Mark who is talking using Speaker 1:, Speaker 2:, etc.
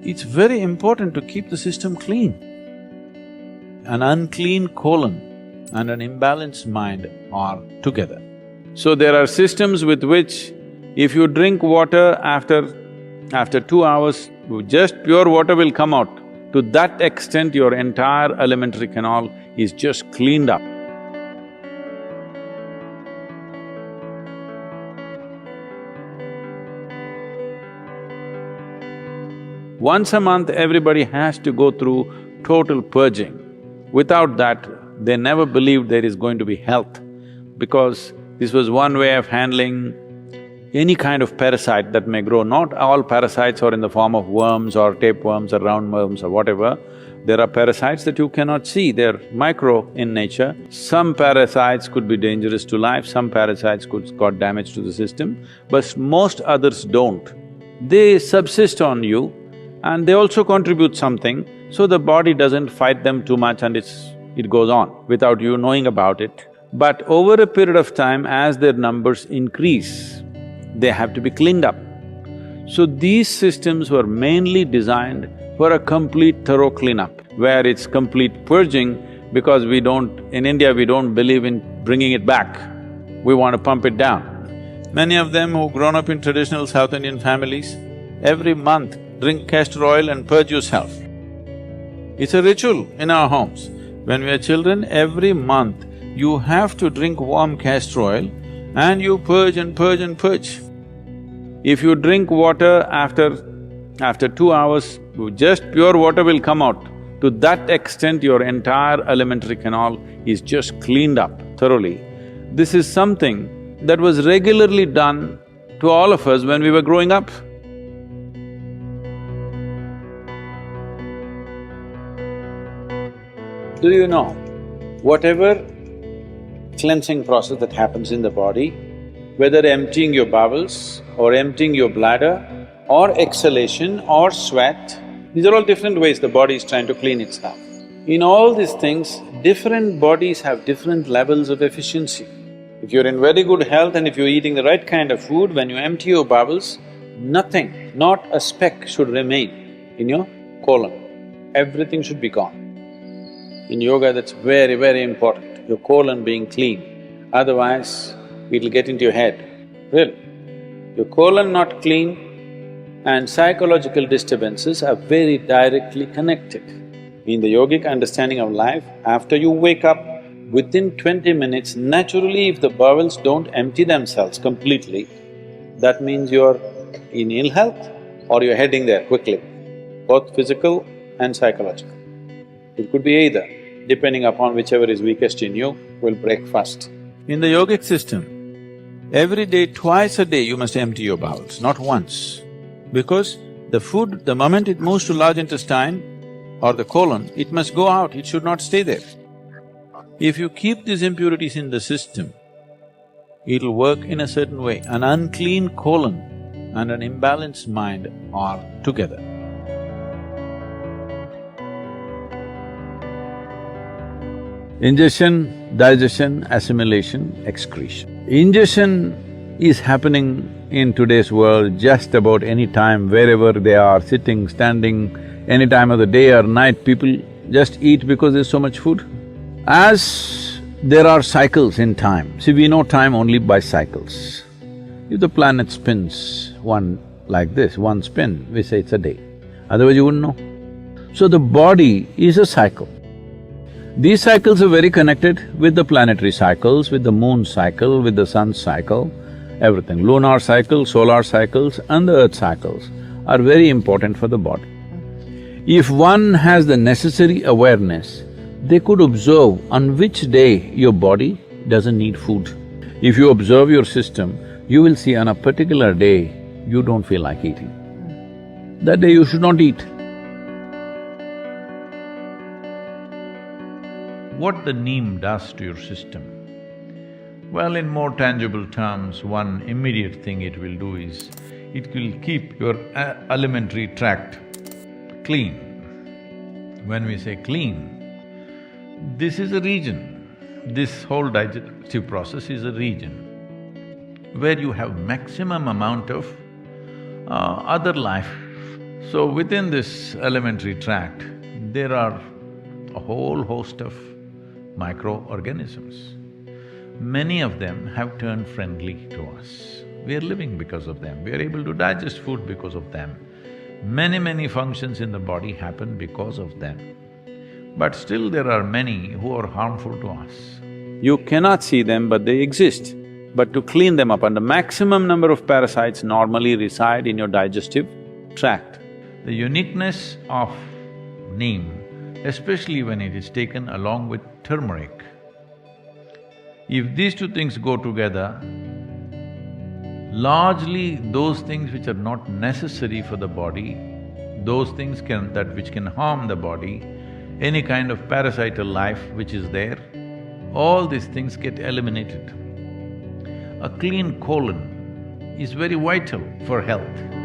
Speaker 1: It's very important to keep the system clean. An unclean colon and an imbalanced mind are together. So there are systems with which if you drink water after 2 hours, just pure water will come out. To that extent, your entire alimentary canal is just cleaned up. Once a month, everybody has to go through total purging. Without that, they never believed there is going to be health, because this was one way of handling any kind of parasite that may grow. Not all parasites are in the form of worms or tapeworms or roundworms or whatever. There are parasites that you cannot see, they're micro in nature. Some parasites could be dangerous to life, some parasites could cause damage to the system, but most others don't. They subsist on you and they also contribute something, so the body doesn't fight them too much and it goes on without you knowing about it. But over a period of time, as their numbers increase, they have to be cleaned up. So these systems were mainly designed for a complete thorough cleanup, where it's complete purging, because in India we don't believe in bringing it back, we want to pump it down. Many of them who've grown up in traditional South Indian families, every month drink castor oil and purge yourself. It's a ritual in our homes. When we are children, every month you have to drink warm castor oil and you purge and purge and purge. If you drink water after 2 hours, just pure water will come out. To that extent, your entire alimentary canal is just cleaned up thoroughly. This is something that was regularly done to all of us when we were growing up. Do you know, whatever cleansing process that happens in the body, whether emptying your bowels or emptying your bladder or exhalation or sweat, these are all different ways the body is trying to clean itself. In all these things, different bodies have different levels of efficiency. If you're in very good health and if you're eating the right kind of food, when you empty your bowels, nothing, not a speck should remain in your colon. Everything should be gone. In yoga, that's very, very important, your colon being clean. Otherwise, it'll get into your head. Really. Your colon not clean and psychological disturbances are very directly connected. In the yogic understanding of life, after you wake up, within 20 minutes, naturally if the bowels don't empty themselves completely, that means you're in ill health or you're heading there quickly, both physical and psychological. It could be either, depending upon whichever is weakest in you, will break first. In the yogic system, every day, twice a day you must empty your bowels, not once. Because the food, the moment it moves to large intestine or the colon, it must go out, it should not stay there. If you keep these impurities in the system, it'll work in a certain way. An unclean colon and an imbalanced mind are together. Ingestion, digestion, assimilation, excretion. Ingestion is happening in today's world just about any time, wherever they are, sitting, standing, any time of the day or night, people just eat because there's so much food. As there are cycles in time, see, we know time only by cycles. If the planet spins one like this, one spin, we say it's a day, otherwise you wouldn't know. So the body is a cycle. These cycles are very connected with the planetary cycles, with the moon cycle, with the sun cycle, everything. Lunar cycle, solar cycles and the earth cycles are very important for the body. If one has the necessary awareness, they could observe on which day your body doesn't need food. If you observe your system, you will see on a particular day, you don't feel like eating. That day you should not eat. What the neem does to your system? Well, in more tangible terms, one immediate thing it will do is, it will keep your alimentary tract clean. When we say clean, this is a region, this whole digestive process is a region where you have maximum amount of other life So within this elementary tract, there are a whole host of microorganisms. Many of them have turned friendly to us. We are living because of them, we are able to digest food because of them. Many functions in the body happen because of them. But still there are many who are harmful to us. You cannot see them, but they exist. But to clean them up, and the maximum number of parasites normally reside in your digestive tract. The uniqueness of neem, especially when it is taken along with turmeric, if these two things go together, largely those things which are not necessary for the body, those things which can harm the body, any kind of parasital life which is there, all these things get eliminated. A clean colon is very vital for health.